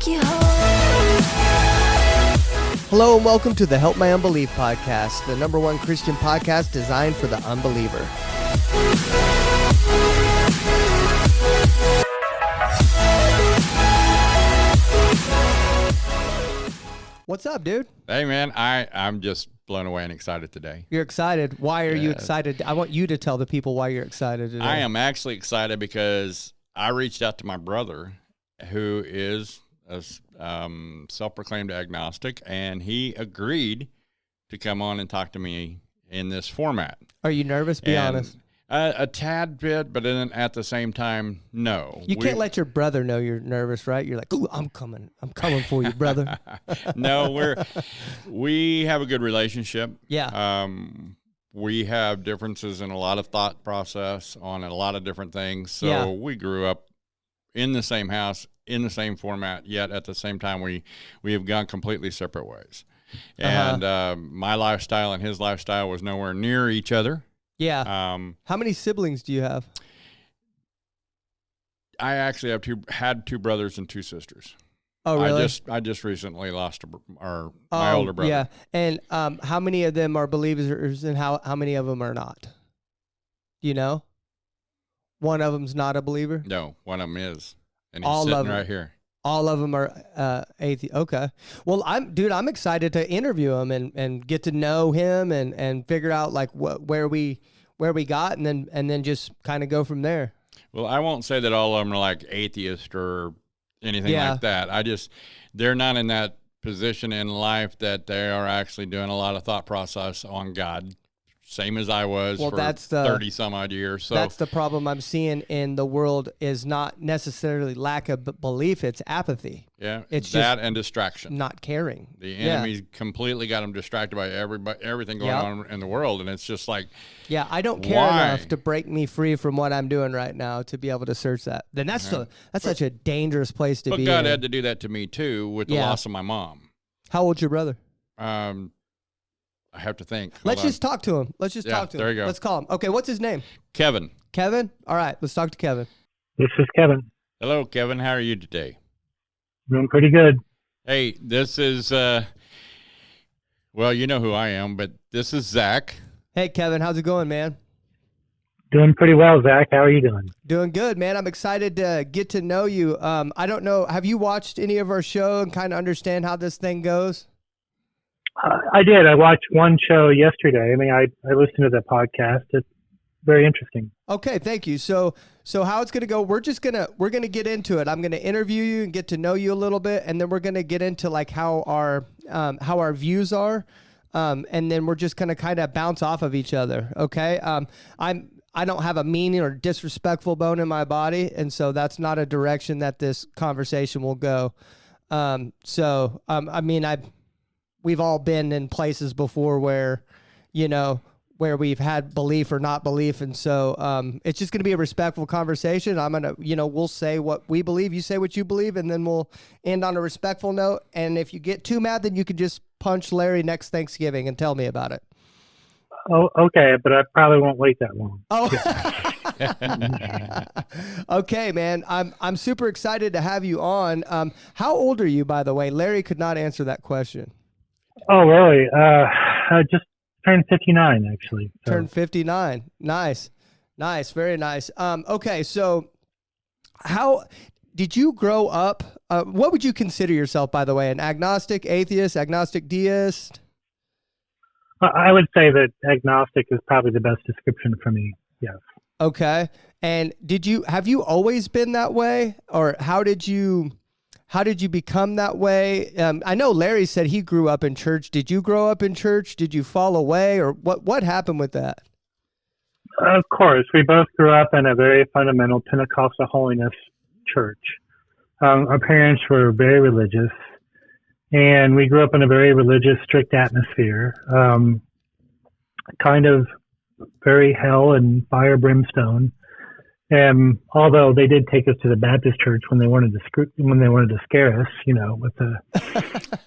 take you home. Hello and welcome to the Help My Unbelief podcast, the number one Christian podcast designed for the unbeliever. What's up, dude? Hey, man, I'm just blown away and excited today. You're excited. Why are you excited? I want you to tell the people why you're excited today. I am actually excited because I reached out to my brother, who is a self-proclaimed agnostic, and he agreed to come on and talk to me in this format. Are you nervous? Be honest. A tad bit, but then at the same time, no. You can't let your brother know you're nervous, right? You're like, "Ooh, I'm coming for you, brother." No, we have a good relationship. Yeah. We have differences in a lot of thought process on a lot of different things. So we grew up in the same house, in the same format, yet at the same time we have gone completely separate ways. And my lifestyle and his lifestyle was nowhere near each other. Yeah. How many siblings do you have? I actually had two brothers and two sisters. Oh, really? I just recently lost my older brother. Yeah. And how many of them are believers and how many of them are not? Do you know? One of them's not a believer? No, one of them is. And he's sitting right here. All of them are atheist. Okay. Well, I'm excited to interview him and get to know him and figure out like where we got and then just kind of go from there. Well, I won't say that all of them are like atheist or anything like that. They're not in that position in life that they are actually doing a lot of thought process on God. Same as I was for 30 some odd years. So that's the problem I'm seeing in the world is not necessarily lack of belief. It's apathy. Yeah. It's that just and distraction. Not caring. The enemy's completely got them distracted by everything going on in the world. And it's just like, I don't care enough to break me free from what I'm doing right now to be able to search that. Then that's such a dangerous place to be. But God had to do that to me too with the loss of my mom. How old's your brother? I have to think. Let's just talk to him. Talk to him. There you go. Let's call him. Okay, what's his name? Kevin. Kevin? All right, let's talk to Kevin. This is Kevin. Hello, Kevin. How are you today? Doing pretty good. Hey, this is, well, you know who I am, but this is Zach. Hey, Kevin. How's it going, man? Doing pretty well, Zach. How are you doing? Doing good, man. I'm excited to get to know you. I don't know. Have you watched any of our show and kind of understand how this thing goes? I did. I watched one show yesterday. I mean, I listened to the podcast. It's very interesting. Okay, thank you. So how it's gonna go? We're gonna get into it. I'm gonna interview you and get to know you a little bit, and then we're gonna get into like how our views are, and then we're just gonna kind of bounce off of each other. Okay. I don't have a mean or disrespectful bone in my body, and so that's not a direction that this conversation will go. We've all been in places before where we've had belief or not belief. And so it's just going to be a respectful conversation. I'm going to, we'll say what we believe, you say what you believe, and then we'll end on a respectful note. And if you get too mad, then you can just punch Larry next Thanksgiving and tell me about it. Oh, okay. But I probably won't wait that long. Oh, okay, man. I'm super excited to have you on. How old are you, by the way? Larry could not answer that question. Oh, really? I just turned 59, actually. So. Turned 59. Nice. Very nice. Okay, so how did you grow up? What would you consider yourself, by the way? An agnostic, atheist, agnostic deist? I would say that agnostic is probably the best description for me, yes. Okay. And have you always been that way? Or how did you become that way? I know Larry said he grew up in church. Did you grow up in church? Did you fall away? Or what happened with that? Of course. We both grew up in a very fundamental Pentecostal holiness church. Our parents were very religious, and we grew up in a very religious, strict atmosphere, kind of very hell and fire brimstone. Although they did take us to the Baptist church when they wanted to scare us, with the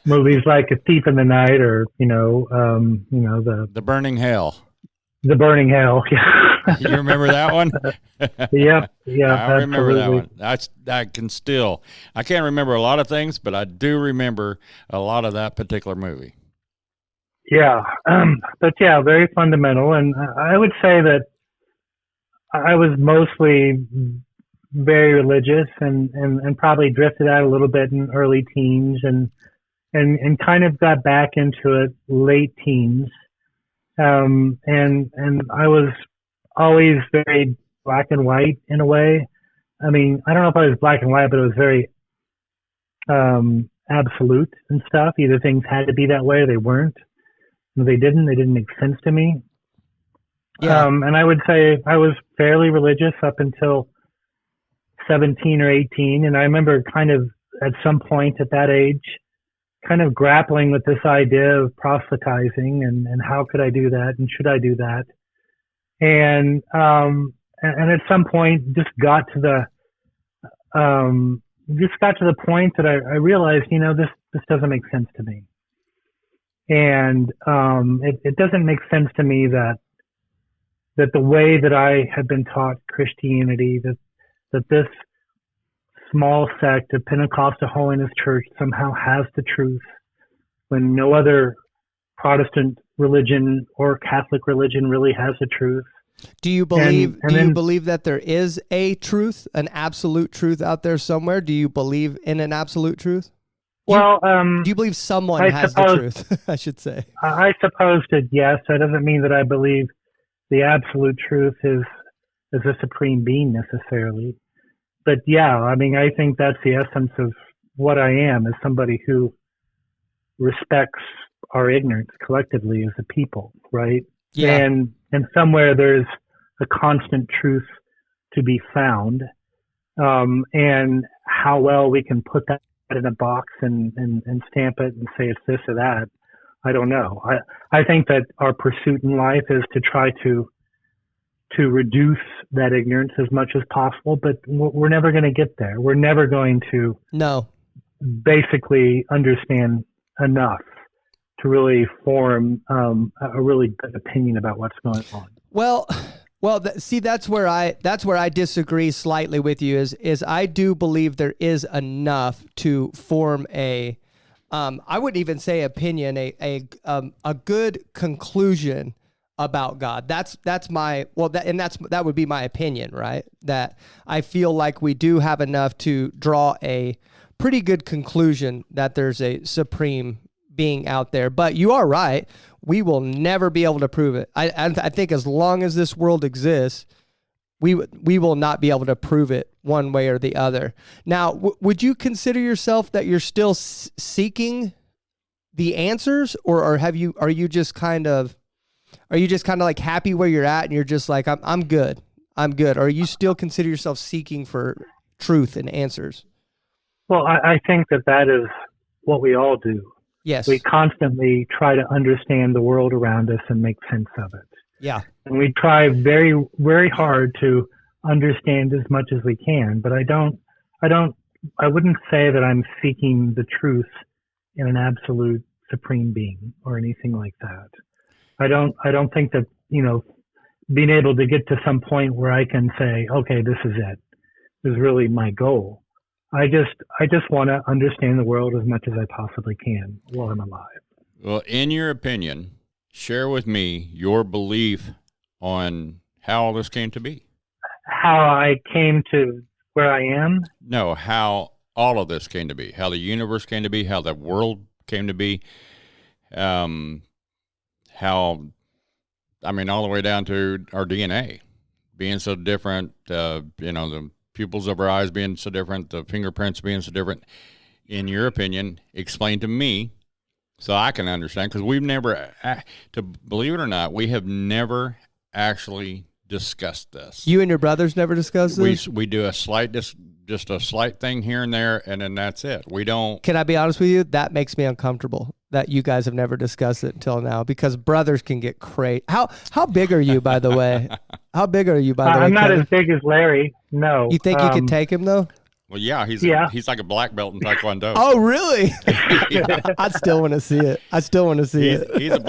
movies like A Thief in the Night or the Burning Hell. The Burning Hell. Yeah. You remember that one? Yep. Yeah. I remember absolutely. that one. I can't remember a lot of things, but I do remember a lot of that particular movie. Yeah. But yeah, very fundamental. And I would say that I was mostly very religious and probably drifted out a little bit in early teens and kind of got back into it late teens. And I was always very black and white in a way. I mean, I don't know if I was black and white, but it was very absolute and stuff. Either things had to be that way or they weren't. And they didn't make sense to me. Yeah. And I would say I was fairly religious up until 17 or 18. And I remember kind of at some point at that age, kind of grappling with this idea of proselytizing and how could I do that and should I do that? And at some point just got to the point that I realized, this doesn't make sense to me. And it doesn't make sense to me that the way that I had been taught Christianity, that this small sect of Pentecostal Holiness Church somehow has the truth when no other Protestant religion or Catholic religion really has the truth. Do you believe you believe that there is a truth, an absolute truth out there somewhere? Do you believe in an absolute truth? Do you believe someone has the truth? I should say. I suppose that yes. That doesn't mean that I believe the absolute truth is a supreme being necessarily. But yeah, I mean, I think that's the essence of what I am, as somebody who respects our ignorance collectively as a people, right? Yeah. And somewhere there's a constant truth to be found. And how well we can put that in a box and stamp it and say it's this or that, I don't know. I think that our pursuit in life is to try to reduce that ignorance as much as possible, but we're never going to get there. We're never going to basically understand enough to really form a really good opinion about what's going on. Well, see, that's where I disagree slightly with you. Is I do believe there is enough to form a, I wouldn't even say opinion, a good conclusion about God. That would be my opinion, right? That I feel like we do have enough to draw a pretty good conclusion that there's a supreme being out there. But you are right. We will never be able to prove it. I think as long as this world exists, we will not be able to prove it one way or the other. Now, would you consider yourself that you're still seeking the answers, or are you just kind of like happy where you're at and you're just like, I'm good. Or are you still consider yourself seeking for truth and answers? Well, I think that is what we all do. Yes. We constantly try to understand the world around us and make sense of it. Yeah. And we try very, very hard to understand as much as we can, but I wouldn't say that I'm seeking the truth in an absolute supreme being or anything like that. I don't think that, being able to get to some point where I can say, okay, this is it, is really my goal. I just want to understand the world as much as I possibly can while I'm alive. Well, in your opinion, share with me your belief on how all this came to be. How I came to where I am? No, how all of this came to be, how the universe came to be, how the world came to be, all the way down to our DNA being so different, the pupils of our eyes being so different, the fingerprints being so different. In your opinion, explain to me so I can understand, because we've never, to believe it or not, we have never actually discussed this. You and your brothers never discussed this? We do a slight, just a slight thing here and there, and then that's it. We don't. Can I be honest with you? That makes me uncomfortable that you guys have never discussed it until now, because brothers can get crazy. How big are you, by the way? How big are you, by the way? I'm not Kevin? as big as Larry. No. You think you could take him though? Well, yeah, he's like a black belt in Taekwondo. Oh, really? Yeah. I still want to see it. He's a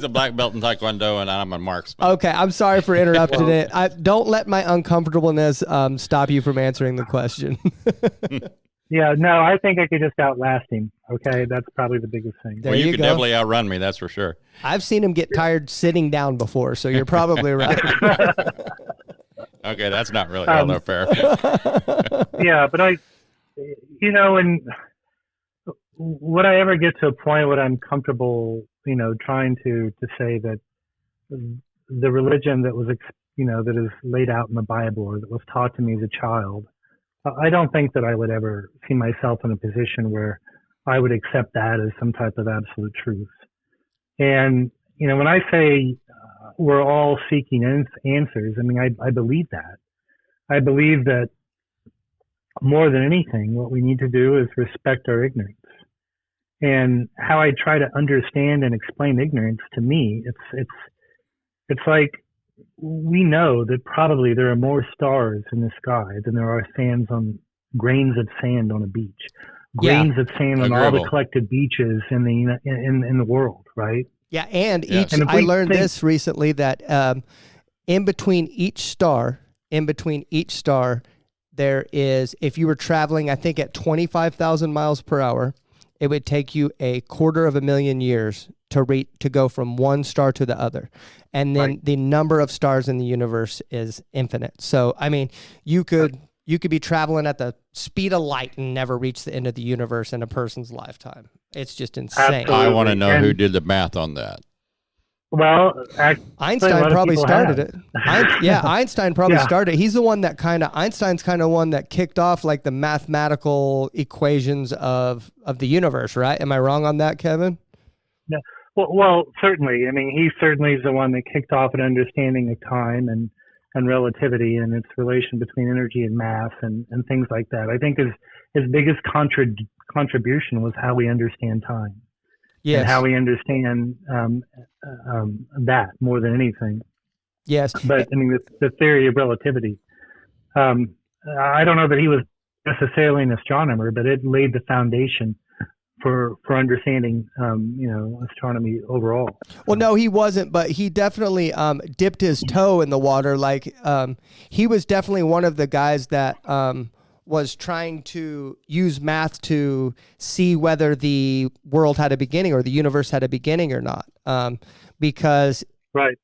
black belt in Taekwondo, and I'm a marksman. Okay, I'm sorry for interrupting it. Don't let my uncomfortableness stop you from answering the question. Yeah, no, I think I could just outlast him. Okay, that's probably the biggest thing. There well, you you could go. definitely outrun me, that's for sure. I've seen him get tired sitting down before, so you're probably right. Okay, that's not really all that fair. Yeah, but and would I ever get to a point where I'm comfortable, trying to say that the religion that was, that is laid out in the Bible or that was taught to me as a child, I don't think that I would ever see myself in a position where I would accept that as some type of absolute truth. And, when I say we're all seeking answers, I mean, I believe that. I believe that more than anything, what we need to do is respect our ignorance. And how I try to understand and explain ignorance to me, it's like we know that probably there are more stars in the sky than there are grains of sand on a beach. Grains of sand on all the collected beaches in the world, right? Yeah, and I learned this recently that in between each star, there is, if you were traveling, I think at 25,000 miles per hour, it would take you 250,000 years to go from one star to the other. And then the number of stars in the universe is infinite. So, I mean, you could be traveling at the speed of light and never reach the end of the universe in a person's lifetime. It's just insane. Absolutely. I want to know who did the math on that. Well, Einstein probably started it. Einstein probably started it. He's the one that Einstein's kind of one that kicked off like the mathematical equations of the universe, right? Am I wrong on that, Kevin? No. Well, certainly. I mean, he certainly is the one that kicked off an understanding of time and relativity and its relation between energy and mass and things like that. I think his biggest contribution was how we understand time. Yes. And how we understand that more than anything. Yes. But I mean, the theory of relativity. I don't know that he was necessarily an astronomer, but it laid the foundation for understanding, astronomy overall. Well, no, he wasn't, but he definitely dipped his toe in the water. Like he was definitely one of the guys that was trying to use math to see whether the world had a beginning or the universe had a beginning or not. Because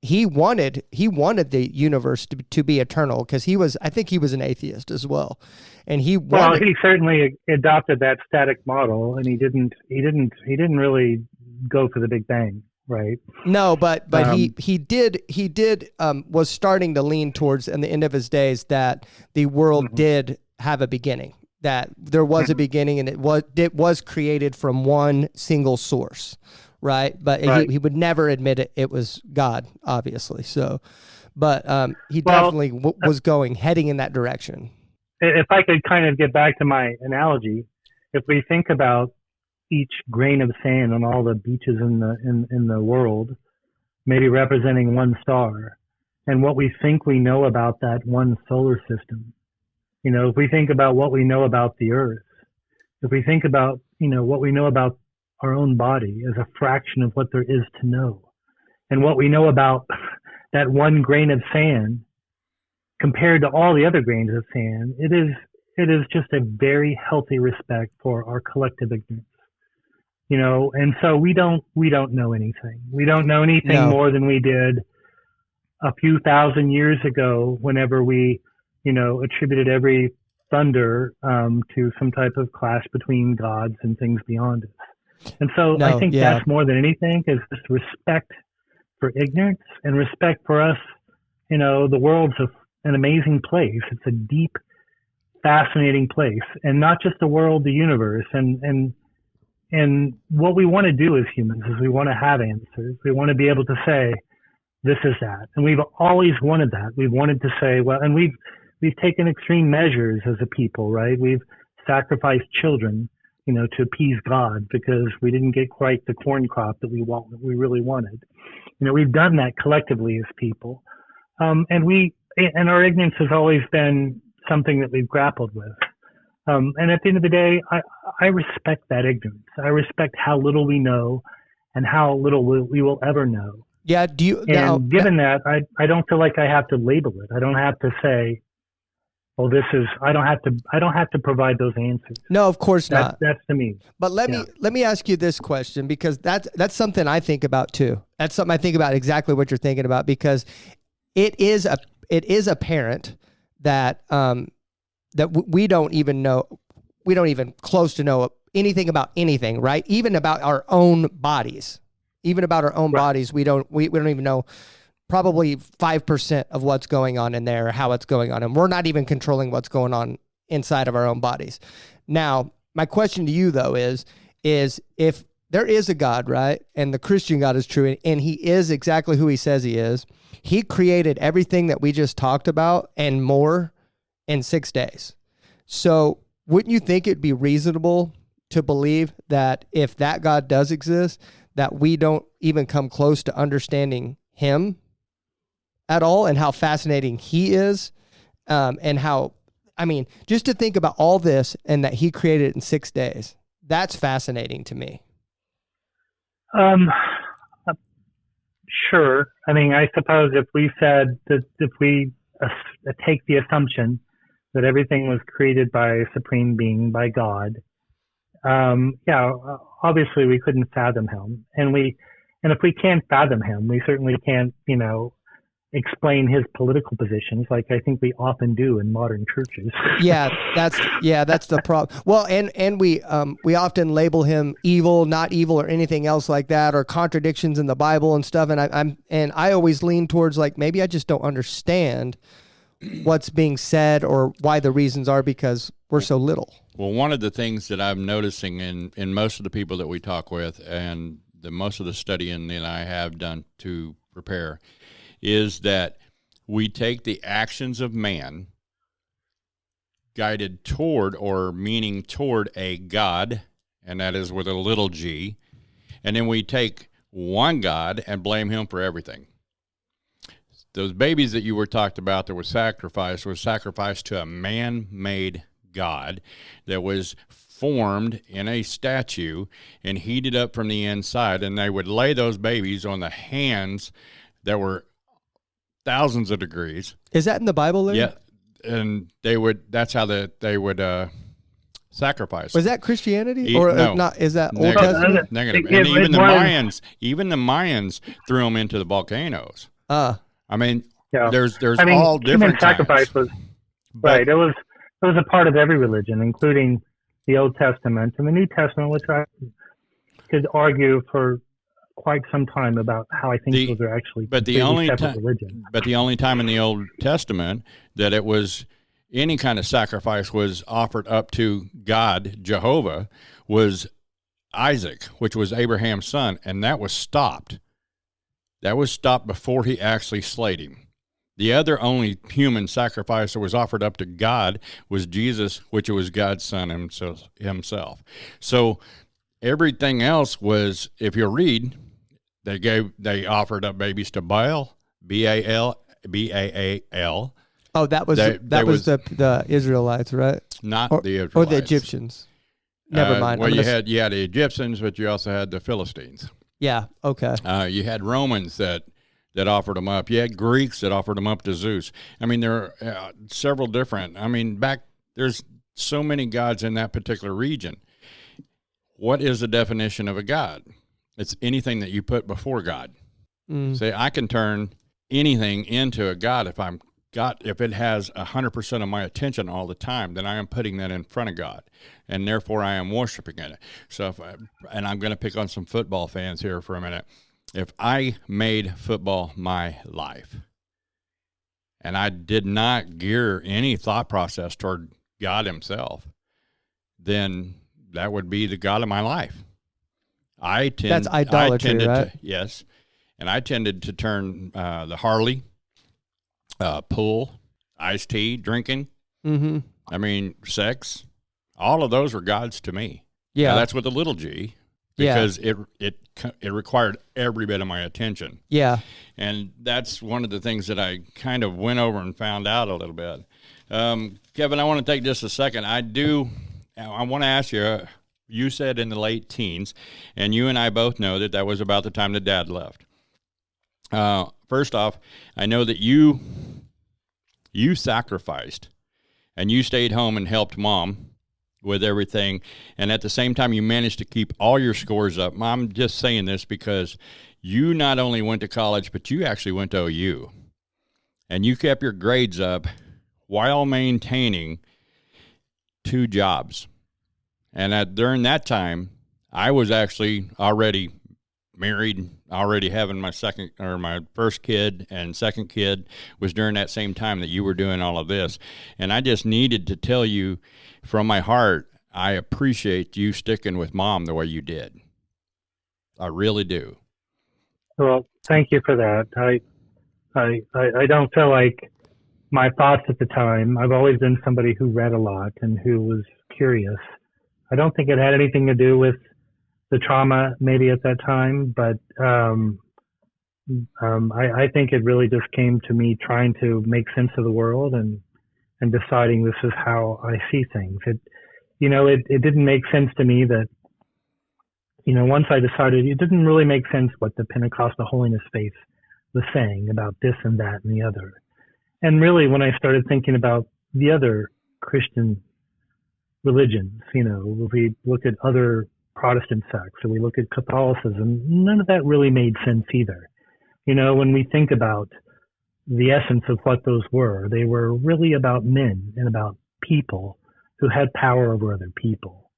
he wanted the universe to be eternal, because I think he was an atheist as well. And he certainly adopted that static model, and he didn't really go for the Big Bang, right? No, but he did was starting to lean towards, in the end of his days, that the world did have a beginning, that there was a beginning, and it was created from one single source, right? But he would never admit it was God, obviously. So, but he definitely was heading in that direction. If I could kind of get back to my analogy, if we think about each grain of sand on all the beaches in the world, maybe representing one star, and what we think we know about that one solar system. If we think about what we know about the Earth, if we think about, what we know about our own body as a fraction of what there is to know, and what we know about that one grain of sand compared to all the other grains of sand, it is just a very healthy respect for our collective ignorance. And so we don't know anything. We don't know anything more than we did a few thousand years ago, whenever we attributed every thunder to some type of clash between gods and things beyond us. And so I think that's more than anything is this respect for ignorance and respect for us. The world's an amazing place. It's a deep, fascinating place, and not just the world, the universe. And what we want to do as humans is we want to have answers. We want to be able to say, this is that. And we've always wanted that. We've wanted to say, well, and we've taken extreme measures as a people, right? We've sacrificed children, to appease God because we didn't get quite the corn crop that we really wanted. We've done that collectively as people. And our ignorance has always been something that we've grappled with. And at the end of the day, I respect that ignorance. I respect how little we know and how little we will ever know. Yeah. Do you? And given that, I don't feel like I have to label it. I don't have to say, well, this is, I don't have to provide those answers. No, of course not. That's to me. But let me ask you this question, because that's something I think about too. That's something I think about, exactly what you're thinking about, because it is apparent that we don't even close to know anything about anything, right? Even about our own bodies. Even about our own bodies, we don't even know probably 5% of what's going on in there, or how it's going on, and we're not even controlling what's going on inside of our own bodies. Now, my question to you though is if there is a God, right, and the Christian God is true, and he is exactly who he says he is, he created everything that we just talked about and more in 6 days. So wouldn't you think it'd be reasonable to believe that if that God does exist, that we don't even come close to understanding him at all, and how fascinating he is, and how, I mean, just to think about all this and that he created it in 6 days, that's fascinating to me. Sure. I mean, I suppose if we said that, if we take the assumption that everything was created by a supreme being, by God, obviously we couldn't fathom him, and if we can't fathom him, we certainly can't, explain his political positions, like I think we often do in modern churches. That's the problem. Well, and we often label him evil, not evil, or anything else like that, or contradictions in the Bible and stuff. And I always lean towards, like, maybe I just don't understand what's being said or why the reasons are, because we're so little. Well, one of the things that I'm noticing in most of the people that we talk with, and most of the studying that I have done to prepare, is that we take the actions of man guided toward, or meaning toward, a God, and that is with a little g, and then we take one God and blame him for everything. Those babies that you were talked about that were sacrificed to a man-made God that was formed in a statue and heated up from the inside, and they would lay those babies on the hands that were thousands of degrees. Is that in the Bible, Larry? Yeah, and that's how they would sacrifice. Was that Christianity, or no. not? Is that Old Testament? Negative. And even the Mayans threw them into the volcanoes. I mean, there's all different human sacrifice was right. It was a part of every religion, including the Old Testament and the New Testament, which I could argue for quite some time about how I think those are actually separate religions. But the only time in the Old Testament that it was any kind of sacrifice was offered up to God, Jehovah, was Isaac, which was Abraham's son, and that was stopped. That was stopped before he actually slayed him. The other only human sacrifice that was offered up to God was Jesus, which was God's son himself. So everything else was, if you read, they offered up babies to Baal, B-A-A-L. Oh, that was the Israelites, right? Not the Israelites. Or the Egyptians. Never mind. Well, you had the Egyptians, but you also had the Philistines. Yeah, okay. You had Romans that offered them up. You had Greeks that offered them up to Zeus. I mean, there are several different. I mean, there's so many gods in that particular region. What is the definition of a god? It's anything that you put before God. Say, I can turn anything into a god if it has 100% of my attention all the time, then I am putting that in front of God, and therefore I am worshiping it. So, and I'm going to pick on some football fans here for a minute. If I made football my life, and I did not gear any thought process toward God himself, then that would be the God of my life. That's idolatry, right? Yes. And I tended to turn the Harley, pool, iced tea, drinking. Mm-hmm. I mean, sex. All of those were gods to me. Yeah. Now, that's with a little g, because it required every bit of my attention. Yeah. And that's one of the things that I kind of went over and found out a little bit, Kevin, I want to take just a second. I want to ask you, you said in the late teens, and you and I both know that was about the time that Dad left. First off, I know that you sacrificed, and you stayed home and helped Mom with everything, and at the same time, you managed to keep all your scores up. I'm just saying this because you not only went to college, but you actually went to OU, and you kept your grades up while maintaining 2 jobs. And during that time, I was actually already married, already having my first kid, and second kid was during that same time that you were doing all of this. And I just needed to tell you from my heart, I appreciate you sticking with Mom the way you did. I really do. Well, thank you for that. I don't feel like my thoughts at the time, I've always been somebody who read a lot and who was curious. I don't think it had anything to do with the trauma maybe at that time, but I think it really just came to me trying to make sense of the world and deciding this is how I see things. It didn't make sense to me that, once I decided, it didn't really make sense what the Pentecostal holiness faith was saying about this and that and the other. And really, when I started thinking about the other Christian religions, if we look at other Protestant sects or we look at Catholicism, none of that really made sense either. When we think about the essence of what those were, they were really about men and about people who had power over other people.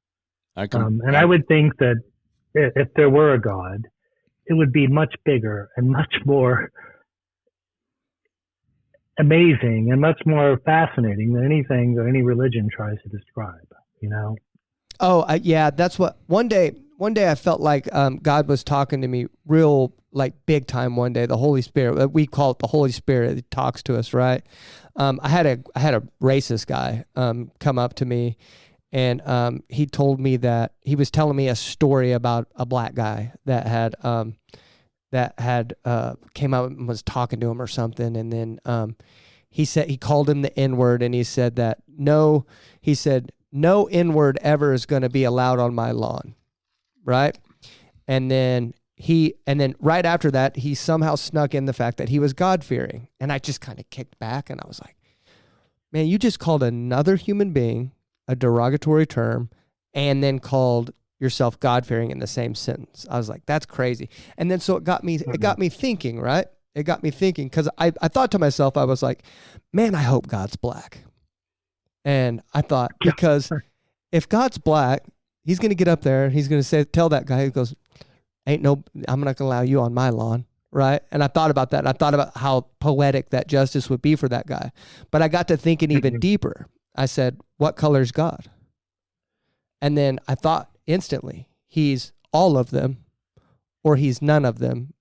I would think that if there were a God, it would be much bigger and much more amazing and much more fascinating than anything that any religion tries to describe, Oh, yeah, that's what one day I felt like God was talking to me real, like, big time one day. The Holy Spirit, we call it the Holy Spirit. It talks to us, right? I had a racist guy come up to me, and he told me that he was telling me a story about a black guy that had came out and was talking to him or something, and then he called him the N-word, and he said no N-word ever is going to be allowed on my lawn, right? And then right after that, he somehow snuck in the fact that he was God-fearing, and I just kind of kicked back, and I was like, man, you just called another human being a derogatory term and then called yourself God-fearing in the same sentence. I was like, that's crazy. And then so it got me thinking, right? It got me thinking, because I thought to myself, I was like, man, I hope God's black. And I thought, because if God's black, he's going to get up there and he's going to tell that guy, he goes, I'm not going to allow you on my lawn, right? And I thought about that. And I thought about how poetic that justice would be for that guy. But I got to thinking even deeper. I said, what color is God? And then I thought instantly, he's all of them, or he's none of them,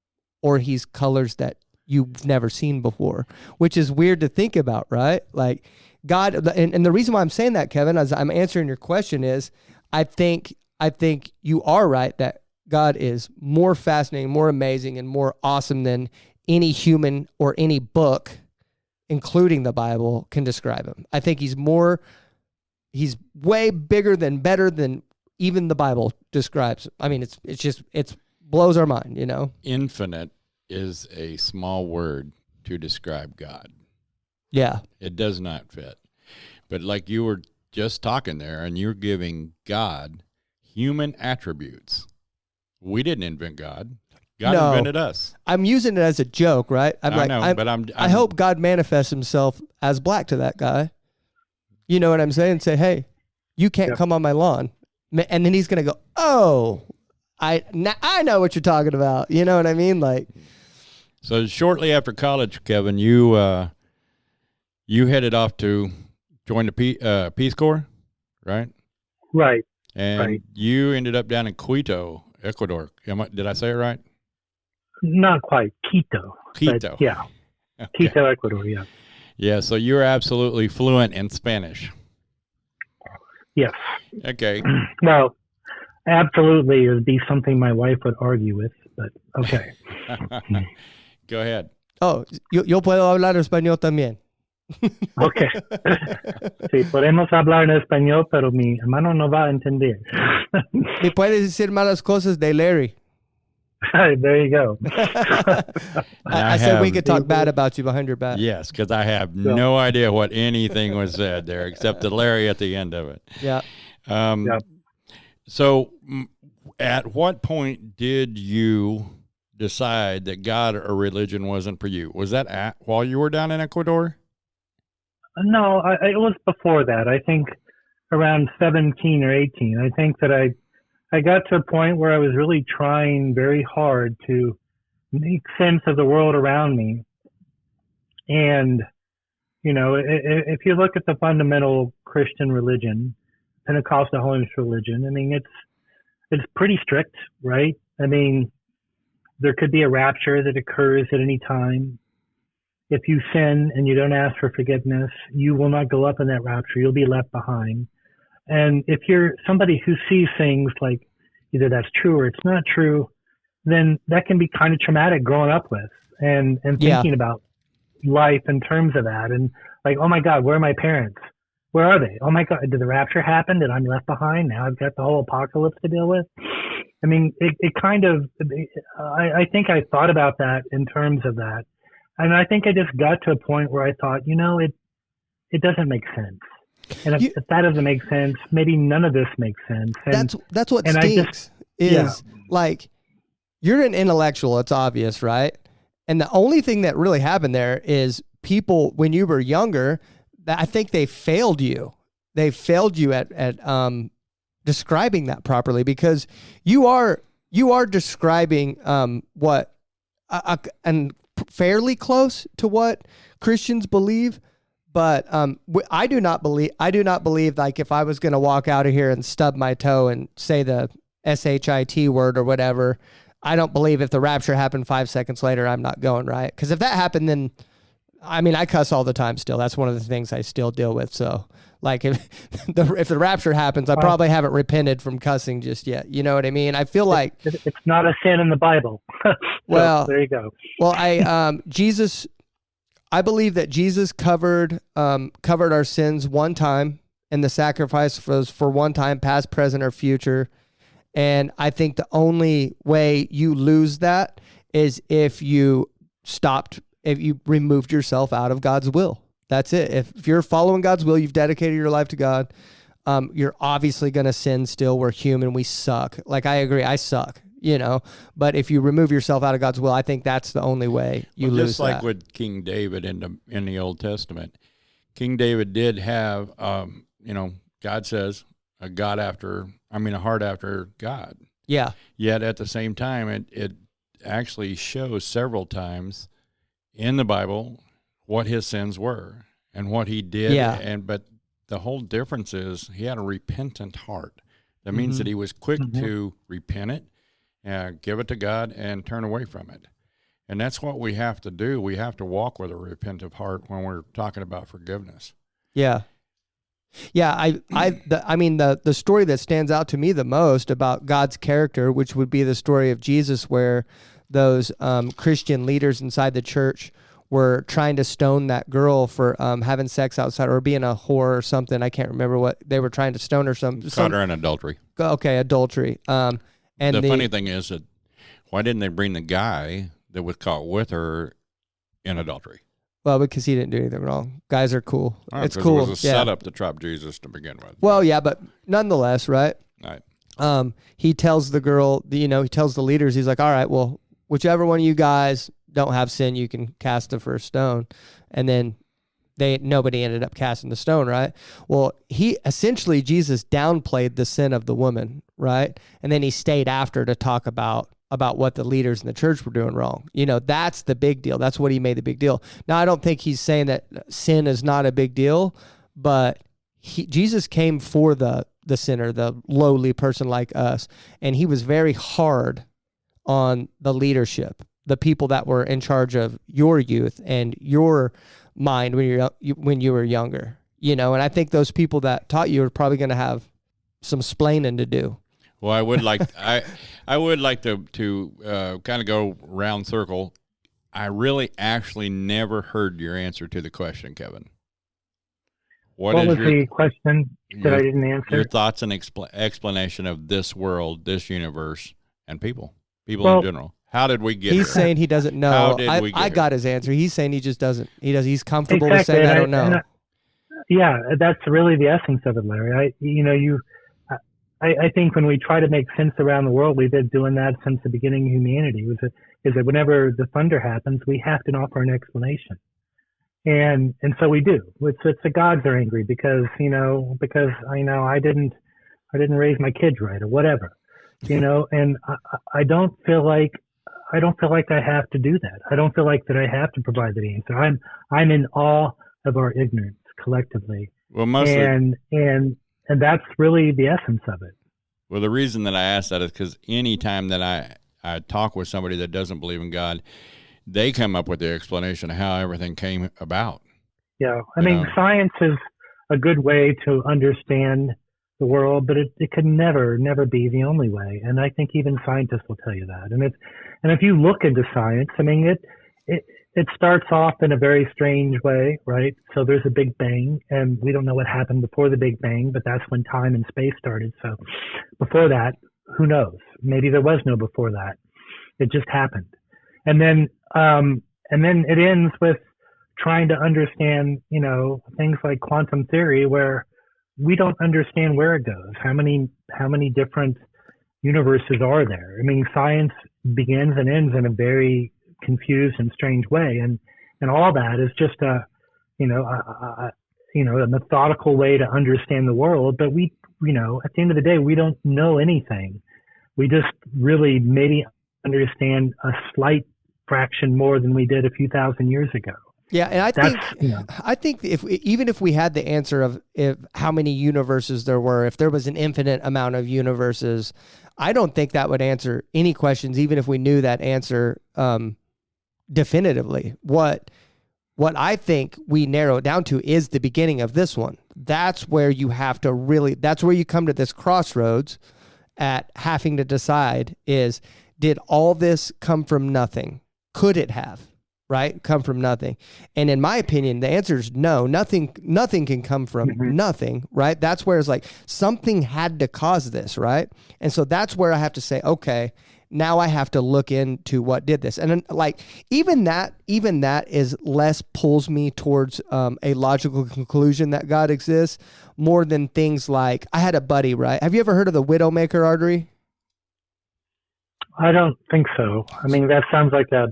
or he's colors that you've never seen before, which is weird to think about, right? Like God, and the reason why I'm saying that, Kevin, as I'm answering your question, is I think you are right that God is more fascinating, more amazing, and more awesome than any human or any book, including the Bible, can describe him. I think he's way bigger than, better than even the Bible describes. I mean, it blows our mind, Infinite is a small word to describe God. Yeah. It does not fit. But like you were just talking there, and you're giving God human attributes. We didn't invent God. God invented us. I'm using it as a joke, right? I hope God manifests himself as black to that guy. You know what I'm saying? Say, hey, you can't come on my lawn. And then he's going to go, oh, I know what you're talking about. You know what I mean? Like, so shortly after college, Kevin, you headed off to join the Peace Corps, right? Right. And you ended up down in Quito, Ecuador. Did I say it right? Not quite. Quito. Yeah. Okay. Quito, Ecuador, yeah. Yeah, so you're absolutely fluent in Spanish. Yes. Okay. Well, absolutely, it would be something my wife would argue with, but okay. Go ahead. Oh, yo puedo hablar español también. Okay. Sí, podemos hablar en español, pero mi hermano no va a entender. Me puedes decir malas cosas de Larry. There you go. I said we could talk bad about you behind your back. Yes, because I have no idea what anything was said there except the Larry at the end of it. Yeah. So at what point did you decide that God or religion wasn't for you? Was that while you were down in Ecuador? No, it was before that. I think around 17 or 18. I think that I got to a point where I was really trying very hard to make sense of the world around me. And, you know, if you look at the fundamental Christian religion, Pentecostal holiness religion, I mean, it's pretty strict, right? I mean, there could be a rapture that occurs at any time. If you sin and you don't ask for forgiveness, you will not go up in that rapture. You'll be left behind. And if you're somebody who sees things like either that's true or it's not true, then that can be kind of traumatic growing up with and thinking about life in terms of that. And like, oh my God, where are my parents? Where are they? Oh my God, did the rapture happen? Did I left behind? Now I've got the whole apocalypse to deal with. I mean, it kind of, I think I thought about that in terms of that. And I think I just got to a point where I thought, you know, it doesn't make sense. And if that doesn't make sense, maybe none of this makes sense. And that's what stinks like, you're an intellectual, it's obvious, right? And the only thing that really happened there is people, when you were younger, I think they failed you. They failed you at describing that properly, because you are describing what and fairly close to what Christians believe. But I do not believe like if I was going to walk out of here and stub my toe and say the SHIT word or whatever, I don't believe if the rapture happened 5 seconds later, I'm not going, right? Because if that happened, then, I mean, I cuss all the time still. That's one of the things I still deal with. So, like, if the rapture happens, I probably haven't repented from cussing just yet. You know what I mean? I feel like it's not a sin in the Bible. Well, there you go. Well, I believe that Jesus covered our sins one time, and the sacrifice was for one time, past, present, or future. And I think the only way you lose that is if you removed yourself out of God's will. That's it. If you're following God's will, you've dedicated your life to God, you're obviously going to sin still. We're human. We suck. Like, I agree. I suck, you know, but if you remove yourself out of God's will, I think that's the only way you lose just like with King David in the Old Testament. King David did have, you know, God says a heart after God. Yeah. Yet at the same time, it actually shows several times in the Bible what his sins were and what he did. Yeah. But the whole difference is he had a repentant heart. That means that he was quick to repent it, give it to God, and turn away from it. And that's what we have to do. We have to walk with a repentant heart when we're talking about forgiveness. Yeah. Yeah, I mean, the story that stands out to me the most about God's character, which would be the story of Jesus, where those Christian leaders inside the church were trying to stone that girl for having sex outside or being a whore or something. I can't remember what they were trying to stone her. Caught her in adultery. Okay, adultery. And the funny thing is that why didn't they bring the guy that was caught with her in adultery? Well, because he didn't do anything wrong. Guys are cool. It's cool. It was a setup to trap Jesus to begin with. Well, yeah, but nonetheless, right? Right. He tells the girl, he tells the leaders, he's like, all right, well, whichever one of you guys don't have sin, you can cast the first stone. And then nobody ended up casting the stone, right? Well, Jesus downplayed the sin of the woman, right? And then he stayed after to talk about what the leaders in the church were doing wrong. That's the big deal. That's what he made the big deal. Now, I don't think he's saying that sin is not a big deal, but Jesus came for the sinner, the lowly person like us, and he was very hard on the leadership, the people that were in charge of your youth and your mind when you were younger. And I think those people that taught you are probably going to have some splaining to do. Well, I would like to kind of go round circle. I really actually never heard your answer to the question, Kevin. What was is the question that I didn't answer? Your thoughts and explanation of this world, this universe, and people in general. How did we get here? He's saying he doesn't know. How did we get I got here? his answer. He's saying he just doesn't. He's comfortable Exactly. with saying I don't know. Yeah, that's really the essence of it, Larry. I think when we try to make sense around the world, we've been doing that since the beginning of humanity. Is that whenever the thunder happens, we have to offer an explanation, and so we do. It's the gods are angry because I didn't raise my kids right or whatever, and I don't feel like I have to do that. I don't feel like that I have to provide the answer. I'm in awe of our ignorance collectively. Well, mostly, and that's really the essence of it. Well, the reason that I ask that is because any time that I talk with somebody that doesn't believe in God, they come up with the explanation of how everything came about. Yeah, I mean, science is a good way to understand the world, but it can never be the only way. And I think even scientists will tell you that. And if you look into science, I mean, it starts off in a very strange way, right? So there's a Big Bang, and we don't know what happened before the Big Bang, but that's when time and space started. So before that, who knows? Maybe there was no before that. It just happened. And then it ends with trying to understand, things like quantum theory, where we don't understand where it goes. How many different universes are there? I mean, science begins and ends in a very confused and strange way, and all that is just a methodical way to understand the world. But we, at the end of the day, we don't know anything. We just really maybe understand a slight fraction more than we did a few thousand years ago. Yeah, and I think even if we had the answer of how many universes there were, if there was an infinite amount of universes, I don't think that would answer any questions, even if we knew that answer definitively. What I think we narrow it down to is the beginning of this one. That's where you have to really, that's where you come to this crossroads at having to decide is, did all this come from nothing? Could it have? Right? Come from nothing. And in my opinion, the answer is no. Nothing can come from nothing, right? That's where it's like something had to cause this, right? And so that's where I have to say, okay, now I have to look into what did this. And then, like, even that is less pulls me towards a logical conclusion that God exists more than things like, I had a buddy, right? Have you ever heard of the Widowmaker artery? I don't think so. I mean, that sounds like a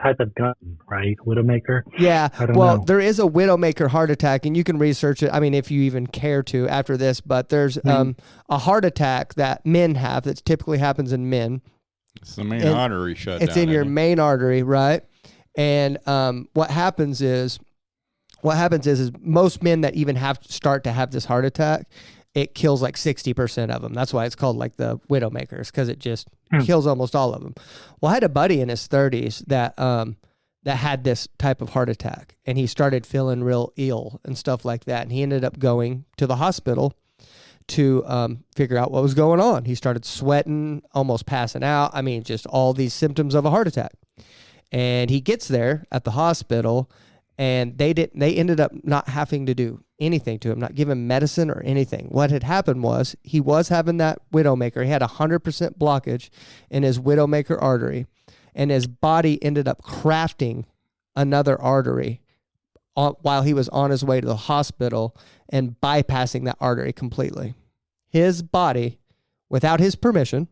type of gun, right? Widowmaker? Yeah. I don't know. There is a Widowmaker heart attack, and you can research it. I mean, if you even care to after this, but there's a heart attack that men have that typically happens in men. It's the main artery shut down. It's in your main artery, right? And what happens is most men that even start to have this heart attack, it kills like 60% of them. That's why it's called like the Widowmakers, because it just kills almost all of them. Well, I had a buddy in his 30s that had this type of heart attack, and he started feeling real ill and stuff like that. And he ended up going to the hospital to figure out what was going on. He started sweating, almost passing out. I mean, just all these symptoms of a heart attack. And he gets there at the hospital, and they ended up not having to do anything to him, not give him medicine or anything. What had happened was he was having that Widowmaker. He had 100% blockage in his Widowmaker artery, and his body ended up crafting another artery while he was on his way to the hospital and bypassing that artery completely. His body, without his permission,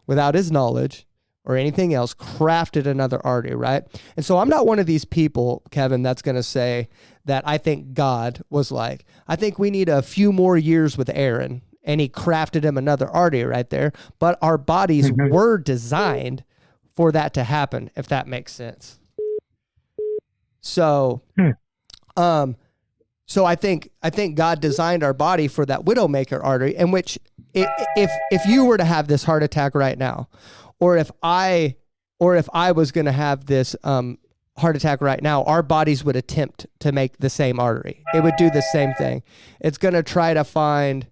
without his knowledge, or anything else, crafted another artery, right? And so I'm not one of these people, Kevin, that's going to say that I think God was like, I think we need a few more years with Aaron, and he crafted him another artery right there. But our bodies were designed for that to happen, if that makes sense. So, so I think God designed our body for that Widowmaker artery, in which if you were to have this heart attack right now, or if I was going to have this heart attack right now, our bodies would attempt to make the same artery. It would do the same thing. It's going to try to find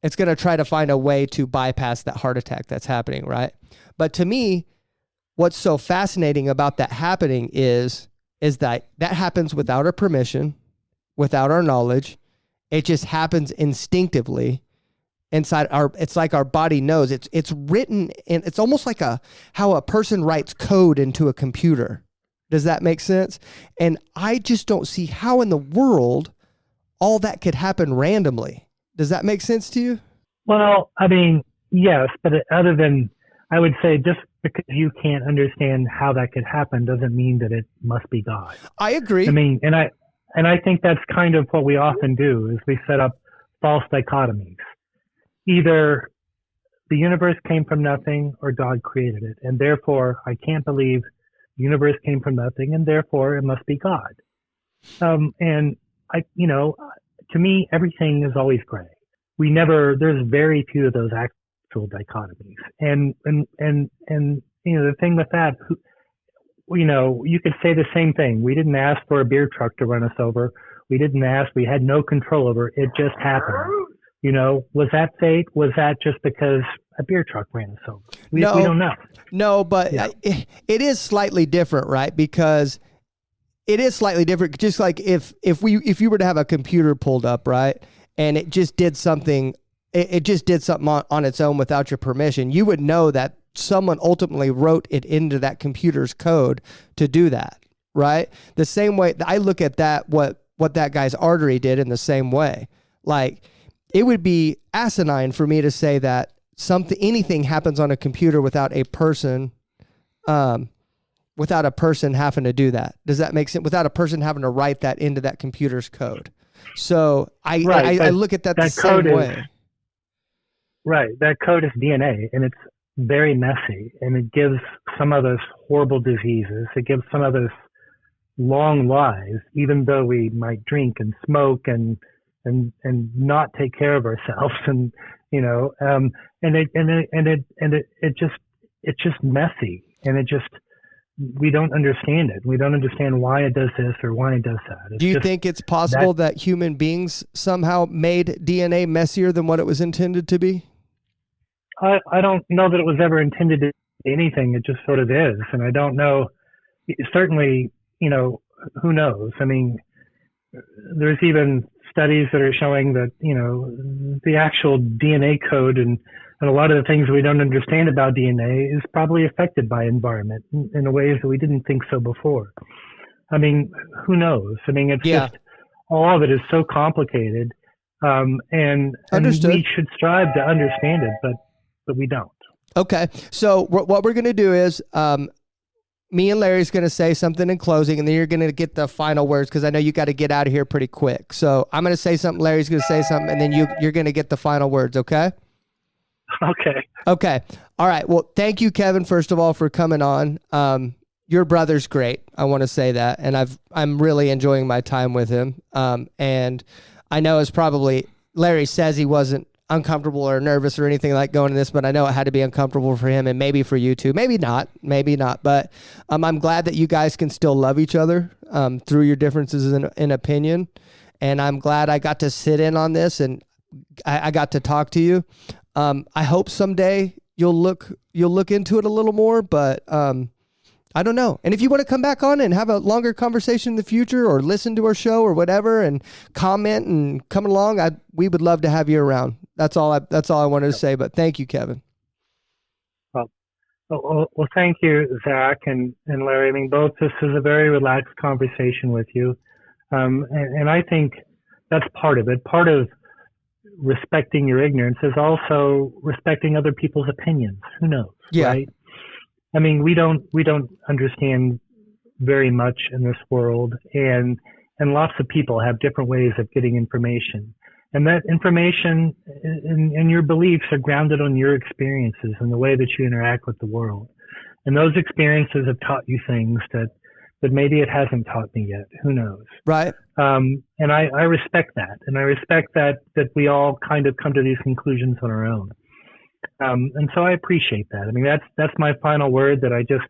a way to bypass that heart attack that's happening, right? But to me, what's so fascinating about that happening is that happens without our permission, without our knowledge, It just happens instinctively inside it's like our body knows. It's written in, it's almost like how a person writes code into a computer. Does that make sense? And I just don't see how in the world all that could happen randomly. Does that make sense to you? Well, I mean, yes, but other than, I would say, just because you can't understand how that could happen doesn't mean that it must be God. I agree. I mean, and I think that's kind of what we often do, is we set up false dichotomies. Either the universe came from nothing or God created it, and therefore I can't believe the universe came from nothing, and therefore it must be God. And to me, everything is always gray. There's very few of those actual dichotomies. And the thing with that, you could say the same thing. We didn't ask for a beer truck to run us over. We had no control over it. It just happened. Was that fate? Was that just because a beer truck ran us over? We don't know. No, but it is slightly different, right? Because it is slightly different. Just like if you were to have a computer pulled up, right, and it just did something, it just did something on its own without your permission, you would know that someone ultimately wrote it into that computer's code to do that, right? The same way I look at that, what that guy's artery did in the same way. Like, it would be asinine for me to say that anything happens on a computer without a person having to do that. Does that make sense? Without a person having to write that into that computer's code. So I look at that the same way. Right. That code is DNA, and it's very messy, and it gives some of us horrible diseases. It gives some of us long lives, even though we might drink and smoke and not take care of ourselves, and it's just messy, and we don't understand it. We don't understand why it does this or why it does that. Do you think it's possible that human beings somehow made DNA messier than what it was intended to be? I don't know that it was ever intended to be anything. It just sort of is, and I don't know. Certainly, who knows? I mean, there's even studies that are showing that, the actual DNA code and a lot of the things we don't understand about DNA is probably affected by environment in ways that we didn't think so before. I mean, who knows? I mean, it's just, all of it is so complicated, and we should strive to understand it, but we don't. Okay. So what we're going to do is, me and Larry's going to say something in closing, and then you're going to get the final words, because I know you got to get out of here pretty quick. So I'm going to say something, Larry's going to say something, and then you're going to get the final words, okay? Okay. All right. Well, thank you, Kevin, first of all, for coming on. Your brother's great. I want to say that, and I'm really enjoying my time with him. And I know it's probably, Larry says he wasn't uncomfortable or nervous or anything like going to this, but I know it had to be uncomfortable for him, and maybe for you too. Maybe not. But I'm glad that you guys can still love each other through your differences in opinion. And I'm glad I got to sit in on this, and I got to talk to you. I hope someday you'll look into it a little more, but I don't know. And if you want to come back on and have a longer conversation in the future, or listen to our show or whatever, and comment and come along, we would love to have you around. That's all I wanted to say. But thank you, Kevin. Well, thank you, Zach and Larry. I mean, this is a very relaxed conversation with you, and I think that's part of it. Part of respecting your ignorance is also respecting other people's opinions. Who knows? Yeah. Right? I mean, we don't understand very much in this world, and lots of people have different ways of getting information. And that information and your beliefs are grounded on your experiences and the way that you interact with the world. And those experiences have taught you things that maybe it hasn't taught me yet. Who knows? Right. And I respect that. And I respect that we all kind of come to these conclusions on our own. And so I appreciate that. I mean, that's my final word, that I just,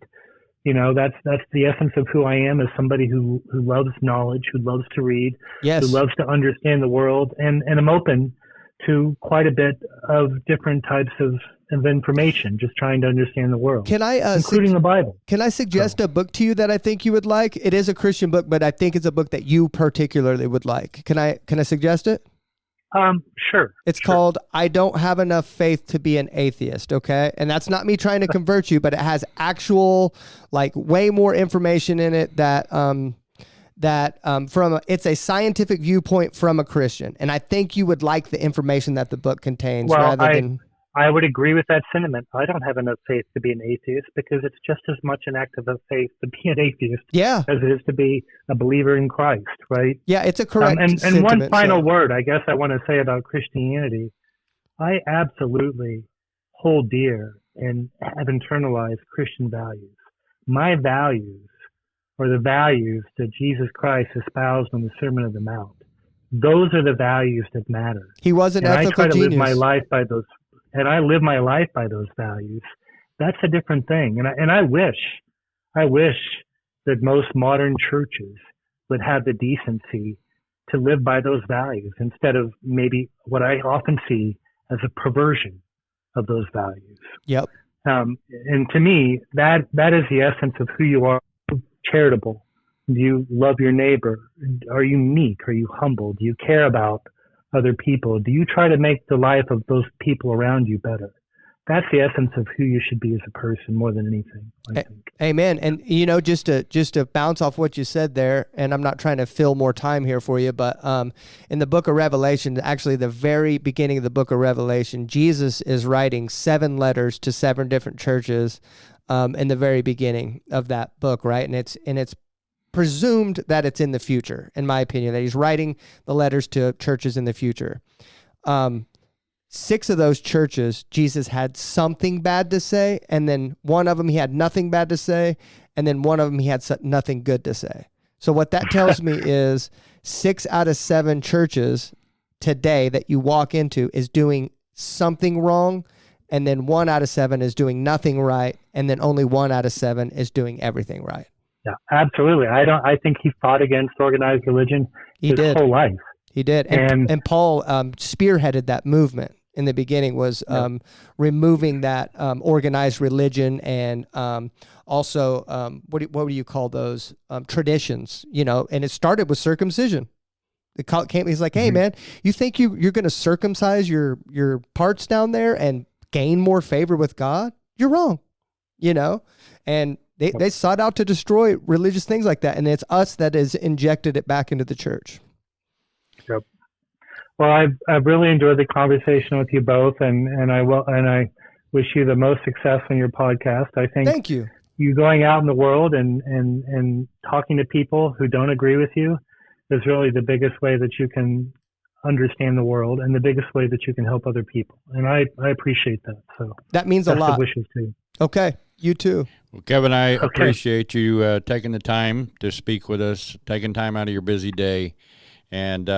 that's the essence of who I am, as somebody who loves knowledge, who loves to read, yes, who loves to understand the world. And I'm open to quite a bit of different types of information, just trying to understand the world. Can I, including the Bible? Can I suggest a book to you that I think you would like? It is a Christian book, but I think it's a book that you particularly would like. Can I suggest it? Sure. It's called I Don't Have Enough Faith to Be an Atheist, okay? And that's not me trying to convert you, but it has actual, like, way more information in it it's a scientific viewpoint from a Christian. And I think you would like the information that the book contains I would agree with that sentiment. I don't have enough faith to be an atheist because it's just as much an act of faith to be an atheist as it is to be a believer in Christ, right? Yeah, it's a correct and one final word, I guess I want to say about Christianity. I absolutely hold dear and have internalized Christian values. My values are the values that Jesus Christ espoused on the Sermon on the Mount. Those are the values that matter. He was an ethical I try to genius. live my life by those. And I live my life by those values. That's a different thing. And I wish that most modern churches would have the decency to live by those values instead of maybe what I often see as a perversion of those values. Yep. And to me, that is the essence of who you are. Charitable. Do you love your neighbor? Are you meek? Are you humble? Do you care about other people? Do you try to make the life of those people around you better? That's the essence of who you should be as a person more than anything, I think. Amen. And just to bounce off what you said there, and I'm not trying to fill more time here for you, but in the book of Revelation, actually the very beginning of the book of Revelation, Jesus is writing 7 letters to 7 different churches in the very beginning of that book, right? And it's presumed that it's in the future, in my opinion, that he's writing the letters to churches in the future. 6 of those churches, Jesus had something bad to say, and then one of them he had nothing bad to say, and then one of them he had nothing good to say. So what that tells me is 6 out of 7 churches today that you walk into is doing something wrong, and then 1 out of 7 is doing nothing right, and then only 1 out of 7 is doing everything right. Yeah, absolutely. I think he fought against organized religion his whole life. He did. And Paul spearheaded that movement in the beginning, was removing that organized religion and also what do you call those traditions, and it started with circumcision. He's like, hey, man, you think you're going to circumcise your parts down there and gain more favor with God? You're wrong, and they sought out to destroy religious things like that, and it's us that has injected it back into the church. Yep. Well, I've really enjoyed the conversation with you both, and I wish you the most success on your podcast. I think thank you. You going out in the world and talking to people who don't agree with you is really the biggest way that you can understand the world and the biggest way that you can help other people. And I appreciate that. So that means a lot. Wishes too. Okay. You too. Well, Kevin, I appreciate you taking the time to speak with us, taking time out of your busy day. And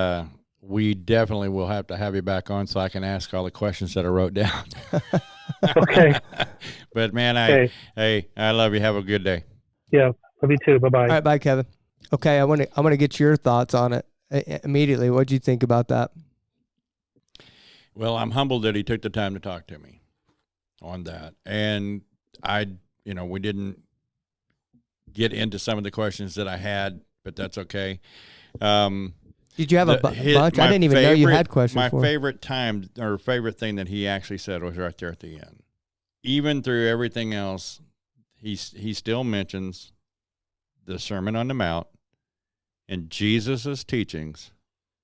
we definitely will have to have you back on so I can ask all the questions that I wrote down. Okay. But, man, I love you. Have a good day. Yeah, love you too. Bye-bye. All right, bye, Kevin. Okay, I want to get your thoughts on it immediately. What do you think about that? Well, I'm humbled that he took the time to talk to me on that. And we didn't get into some of the questions that I had, but that's okay. Did you have a bunch? I didn't even know you had questions. My favorite time or favorite thing that he actually said was right there at the end. Even through everything else, he still mentions the Sermon on the Mount and Jesus' teachings,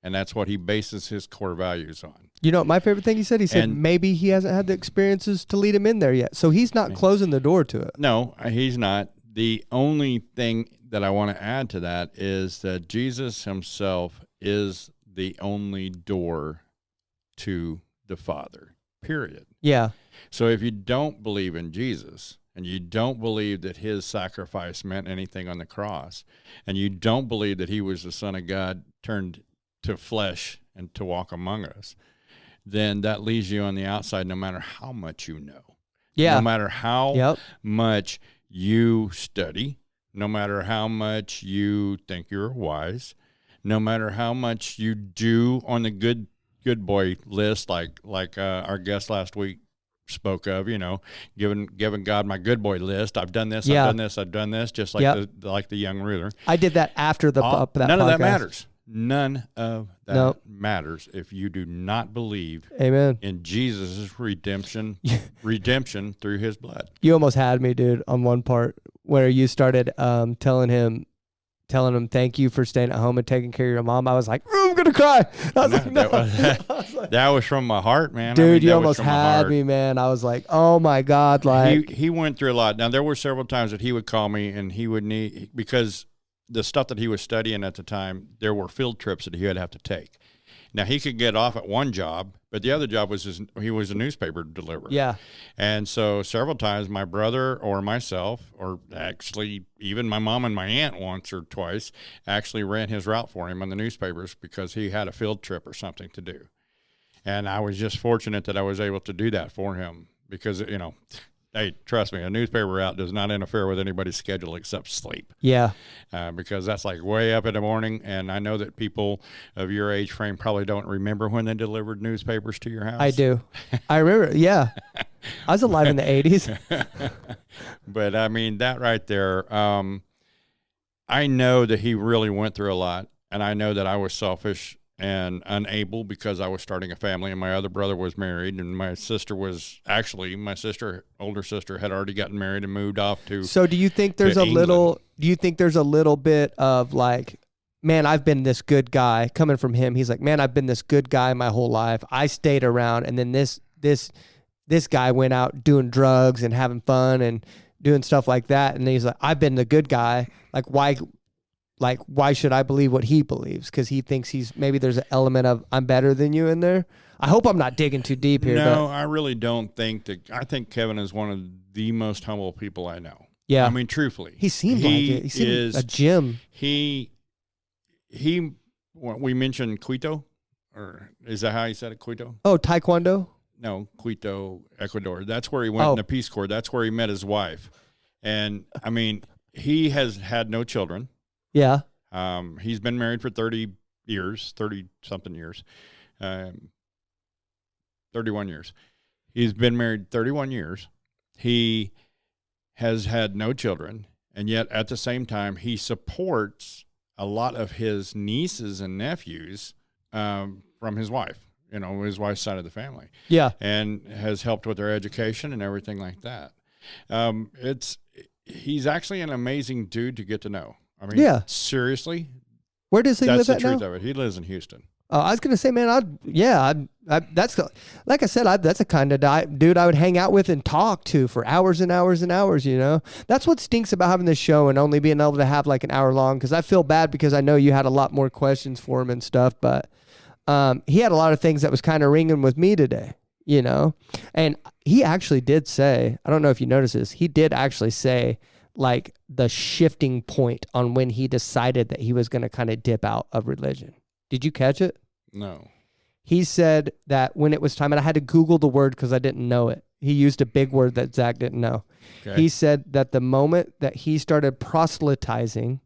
and that's what he bases his core values on. My favorite thing he said? He said maybe he hasn't had the experiences to lead him in there yet. So he's not closing the door to it. No, he's not. The only thing that I want to add to that is that Jesus himself is the only door to the Father, period. Yeah. So if you don't believe in Jesus and you don't believe that his sacrifice meant anything on the cross and you don't believe that he was the Son of God turned to flesh and to walk among us, then that leaves you on the outside no matter how much you know. Yeah. No matter how much you study, no matter how much you think you're wise, no matter how much you do on the good boy list, like our guest last week spoke of, giving God my good boy list. I've done this, I've done this, just like the young ruler. I did that after that none podcast. of that matters. None of that matters if you do not believe Amen. in Jesus' redemption through his blood. You almost had me, dude, on one part where you started telling him thank you for staying at home and taking care of your mom. I was like, I'm gonna cry. I was like, no. That was from my heart, man. Dude, you almost had me, man. I was like, oh my God. Like he went through a lot. Now there were several times that he would call me and he would need, because the stuff that he was studying at the time, there were field trips that he would have to take. Now he could get off at one job, but the other job was he was a newspaper deliverer. Yeah. And so several times my brother or myself, or actually even my mom and my aunt once or twice, actually ran his route for him on the newspapers because he had a field trip or something to do. And I was just fortunate that I was able to do that for him because, you know, hey, trust me, a newspaper route does not interfere with anybody's schedule except sleep. Yeah. Because that's like way up in the morning. And I know that people of your age frame probably don't remember when they delivered newspapers to your house. I do. I remember. Yeah. I was alive in the 80s. But I mean, that right there, I know that he really went through a lot. And I know that I was selfish and unable because I was starting a family and my other brother was married and my sister was actually, older sister had already gotten married and moved off to. So do you think there's a little bit of like, man, I've been this good guy coming from him. He's like, man, I've been this good guy my whole life. I stayed around. And then this guy went out doing drugs and having fun and doing stuff like that. And he's like, I've been the good guy. Why should I believe what he believes? Because he thinks maybe there's an element of I'm better than you in there. I hope I'm not digging too deep here. No, I really don't think that. I think Kevin is one of the most humble people I know. Yeah. I mean, truthfully. He seemed like it. He seemed a gym. We mentioned Quito, or is that how you said it, Quito? Oh, Taekwondo? No, Quito, Ecuador. That's where he went in the Peace Corps. That's where he met his wife. And, I mean, he has had no children. Yeah. He's been married for 30-something years. 31 years. He's been married 31 years. He has had no children, and yet at the same time, he supports a lot of his nieces and nephews from his wife, you know, his wife's side of the family. Yeah. And has helped with their education and everything like that. He's actually an amazing dude to get to know. I mean, yeah. Seriously. Where does he live at now? That's the truth of it. He lives in Houston. Oh, I was gonna say, man, that's like I said, that's a kind of dude I would hang out with and talk to for hours and hours and hours. You know, that's what stinks about having this show and only being able to have like an hour long. Because I feel bad because I know you had a lot more questions for him and stuff, but he had a lot of things that was kind of ringing with me today. You know, and he actually did say, I don't know if you noticed this, he did actually say like the shifting point on when he decided that he was going to kind of dip out of religion. Did you catch it? No. He said that when it was time, and I had to Google the word because I didn't know it. He used a big word that Zach didn't know. Okay. He said that the moment that he started proselytizing,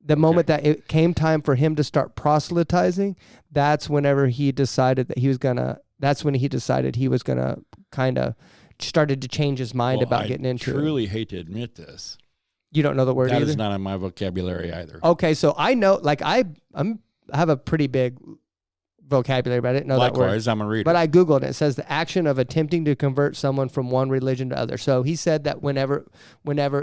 moment that it came time for him to start proselytizing, that's whenever he decided that he was going to, that's when he decided he was going to kind of started to change his mind about getting into it. I truly hate to admit this. You don't know the word either? That is not in my vocabulary either. Okay, so I know, like I have a pretty big vocabulary, but I didn't know that word. Likewise, I'm a reader. But I Googled it. It says the action of attempting to convert someone from one religion to other. So he said that whenever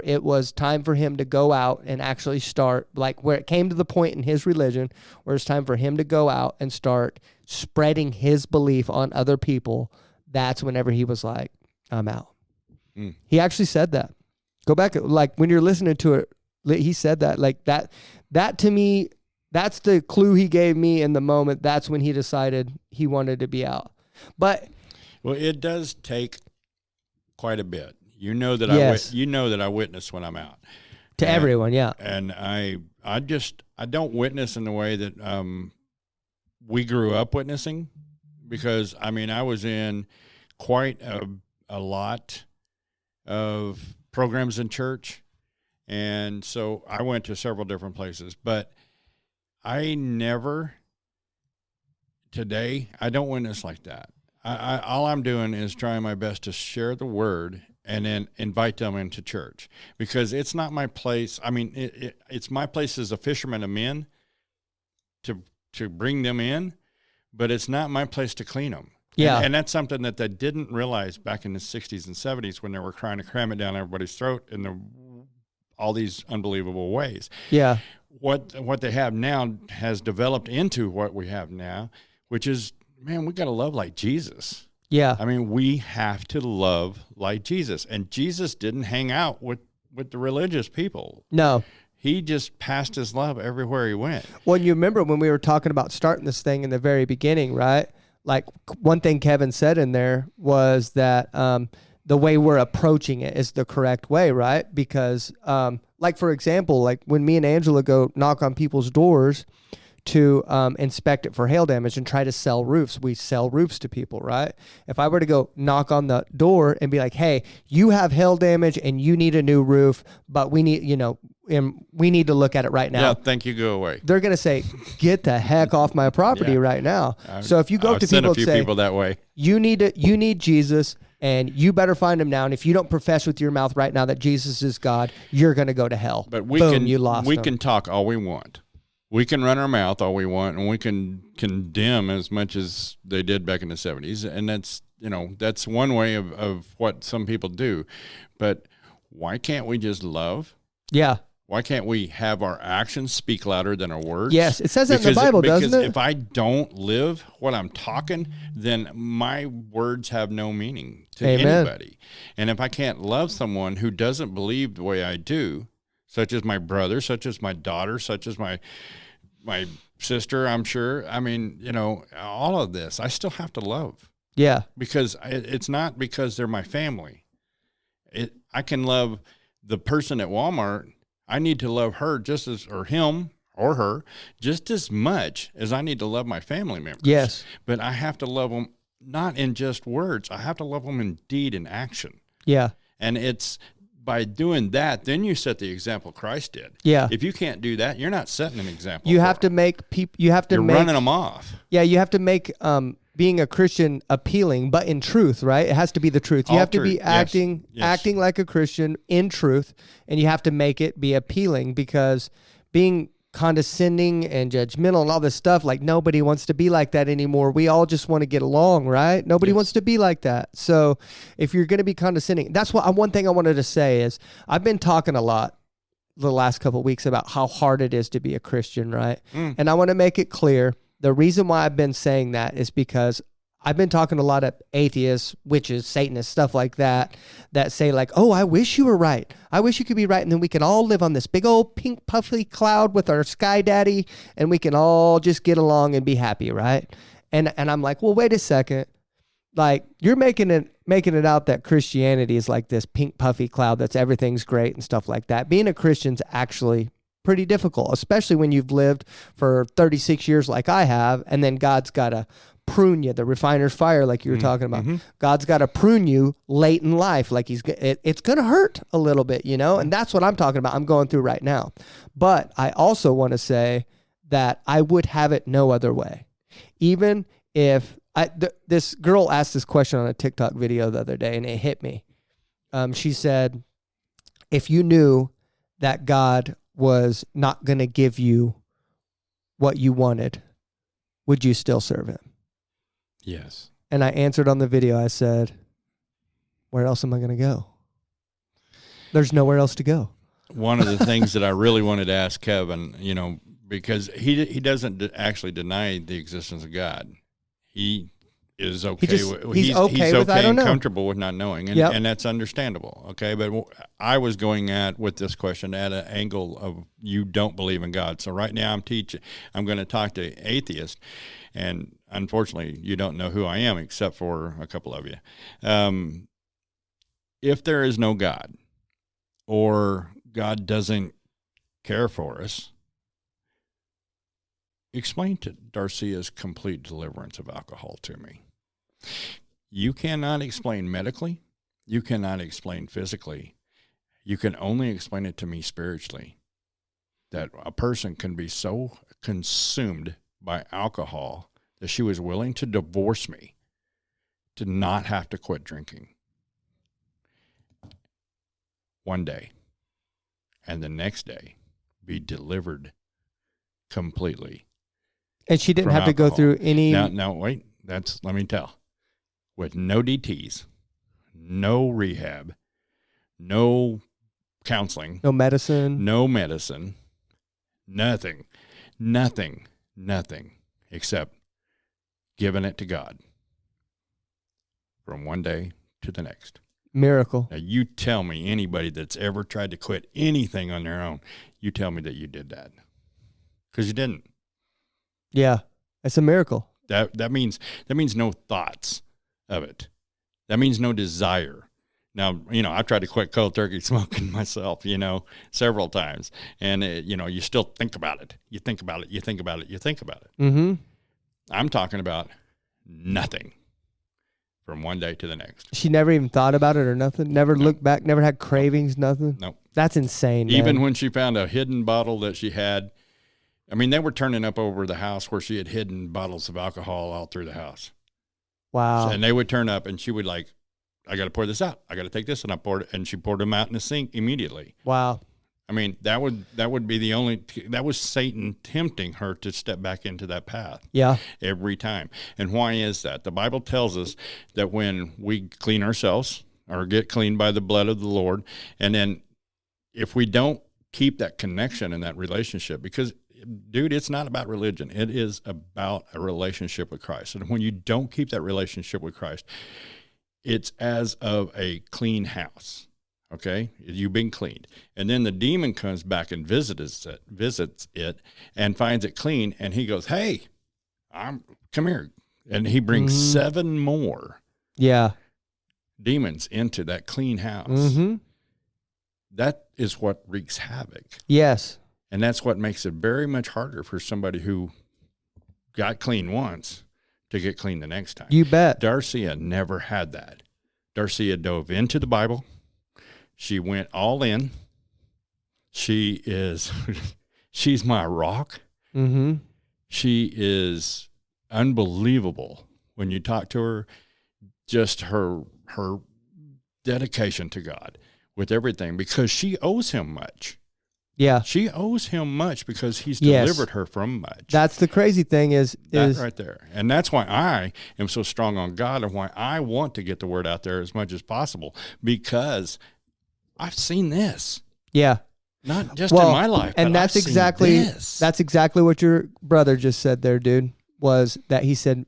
it was time for him to go out and actually start, like where it came to the point in his religion where it's time for him to go out and start spreading his belief on other people, that's whenever he was like, I'm out. Mm. He actually said that. Go back, like when you're listening to it, he said that, like that to me, that's the clue he gave me in the moment. That's when he decided he wanted to be out. But well, it does take quite a bit. You know that I witness when I'm out. To everyone, yeah. And I don't witness in the way that we grew up witnessing, because I mean I was in quite a lot of programs in church, and so I went to several different places, but I don't witness like that. All I'm doing is trying my best to share the word and then invite them into church, because it's not my place. I mean, it's my place as a fisherman of men to to bring them in, but it's not my place to clean them. Yeah. And that's something that they didn't realize back in the 60s and 70s when they were trying to cram it down everybody's throat in all these unbelievable ways. Yeah. What they have now has developed into what we have now, which is, man, we got to love like Jesus. Yeah. I mean, we have to love like Jesus. And Jesus didn't hang out with the religious people. No. He just passed his love everywhere he went. Well, you remember when we were talking about starting this thing in the very beginning, right? Like one thing Kevin said in there was that the way we're approaching it is the correct way, right? Because like, for example, like when me and Angela go knock on people's doors to inspect it for hail damage and try to sell roofs, we sell roofs to people, right? If I were to go knock on the door and be like, hey, you have hail damage and you need a new roof, but we need, we need to look at it right now. Yeah, thank you, go away. They're going to say, get the heck off my property right now. So if you go up to people and say, people that way. You need Jesus, and you better find him now. And if you don't profess with your mouth right now that Jesus is God, you're going to go to hell. But we can talk all we want. We can run our mouth all we want, and we can condemn as much as they did back in the 70s. And that's one way of what some people do. But why can't we just love? Yeah. Why can't we have our actions speak louder than our words? Yes, it says that in the Bible, doesn't it? Because if I don't live what I'm talking, then my words have no meaning to anybody. And if I can't love someone who doesn't believe the way I do, such as my brother, such as my daughter, such as my sister, I'm sure. I mean, all of this, I still have to love. Yeah. Because it's not because they're my family. I can love the person at Walmart. I need to love her or him or her just as much as I need to love my family members. Yes. But I have to love them not in just words. I have to love them in deed and action. Yeah. And it's by doing that, then you set the example Christ did. Yeah. If you can't do that, you're not setting an example. You have to make people. You're running them off. Yeah. You have to make being a Christian appealing, but in truth, right? It has to be the truth. You have to be acting like a Christian in truth, and you have to make it be appealing, because being condescending and judgmental and all this stuff, like, nobody wants to be like that anymore. We all just want to get along, right? Nobody wants to be like that. So if you're going to be condescending, that's one thing I wanted to say is I've been talking a lot the last couple of weeks about how hard it is to be a Christian, right? And I want to make it clear. The reason why I've been saying that is because I've been talking to a lot of atheists, witches, Satanists, stuff like that say like, oh, I wish you were right. I wish you could be right. And then we can all live on this big old pink puffy cloud with our sky daddy, and we can all just get along and be happy, right? And I'm like, well, wait a second. Like, you're making it out that Christianity is like this pink puffy cloud that's everything's great and stuff like that. Being a Christian's actually pretty difficult, especially when you've lived for 36 years like I have, and then God's got to prune you, the refiner's fire, like you were talking about. God's got to prune you late in life, like it's going to hurt a little bit, and that's what I'm talking about. I'm going through right now. But I also want to say that I would have it no other way. Even if this girl asked this question on a TikTok video the other day, and it hit me. She said, if you knew that God was not going to give you what you wanted, would you still serve him? Yes. And I answered on the video. I said, where else am I going to go? There's nowhere else to go. One of the things that I really wanted to ask Kevin, because he doesn't actually deny the existence of God. He is okay. He's okay and comfortable with not knowing, and that's understandable. Okay, but I was going with this question at an angle of you don't believe in God. So right now I'm going to talk to atheists, and unfortunately you don't know who I am except for a couple of you. If there is no God, or God doesn't care for us, explain to Darcia's complete deliverance of alcohol to me. You cannot explain medically. You cannot explain physically. You can only explain it to me spiritually, that a person can be so consumed by alcohol that she was willing to divorce me to not have to quit drinking. One day, and the next day be delivered completely. And she didn't from have to go alcohol. through any. Now, wait. Let me tell. With no DTs, no rehab, no counseling, No medicine. nothing, except giving it to God from one day to the next. Miracle. Now, you tell me anybody that's ever tried to quit anything on their own, you tell me that you did that. Because you didn't. Yeah. It's a miracle. That means no thoughts of it. That means no desire. Now, I've tried to quit cold turkey smoking myself, several times. And, you still think about it. You think about it. Mm-hmm. I'm talking about nothing from one day to the next. She never even thought about it or nothing? Never looked back? Never had cravings, nothing? No. That's insane, man. Even when she found a hidden bottle that she had, they were turning up over the house where she had hidden bottles of alcohol all through the house. Wow. And they would turn up, and she would I got to pour this out. I got to take this, and I poured it, and she poured them out in the sink immediately. Wow. That would be that was Satan tempting her to step back into that path. Yeah. Every time. And why is that? The Bible tells us that when we clean ourselves or get cleaned by the blood of the Lord, and then if we don't keep that connection and that relationship, because dude, it's not about religion. It is about a relationship with Christ. And when you don't keep that relationship with Christ, it's as of a clean house. Okay, you've been cleaned, and then the demon comes back and visits it, and finds it clean, and he goes, "Hey, come here," and he brings 7 more demons into that clean house. Mm-hmm. That is what wreaks havoc. Yes, and that's what makes it very much harder for somebody who got clean once to get clean the next time. You bet. Darcia never had that. Darcia dove into the Bible. She went all in. She's my rock. Mm-hmm. She is unbelievable when you talk to her. Just her dedication to God with everything, because she owes him much. Yeah. She owes him much because he's delivered her from much. That's the crazy thing is right there. And that's why I am so strong on God, and why I want to get the word out there as much as possible, because I've seen this. Yeah. Not just in my life, and but that's I've exactly seen this. That's exactly what your brother just said there, dude. Was that he said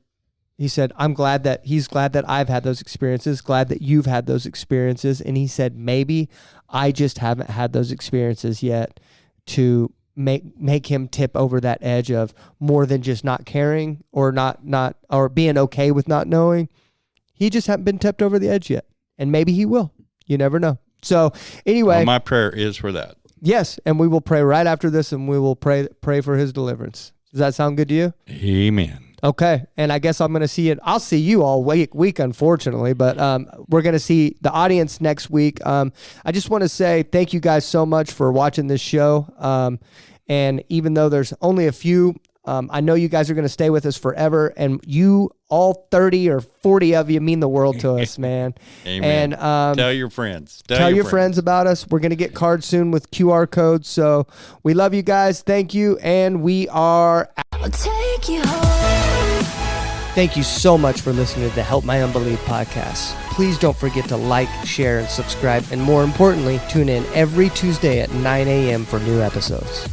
he's glad that I've had those experiences, glad that you've had those experiences, and he said maybe I just haven't had those experiences yet to make him tip over that edge of more than just not caring or not or being okay with not knowing. He just hasn't been tipped over the edge yet, and maybe he will. You never know. So anyway, my prayer is for that. Yes, and we will pray right after this, and we will pray for his deliverance. Does that sound good to you? Amen. Okay, and I guess I'm going to see it. I'll see you all week, unfortunately, but we're going to see the audience next week. I just want to say thank you guys so much for watching this show. And even though there's only a few, I know you guys are going to stay with us forever, and you, all 30 or 40 of you, mean the world to us, man. Amen. And tell your friends. Tell your friends about us. We're going to get cards soon with QR codes. So we love you guys. Thank you. And we are out. I'll take you home. Thank you so much for listening to the Help My Unbelief podcast. Please don't forget to like, share, and subscribe. And more importantly, tune in every Tuesday at 9 a.m. for new episodes.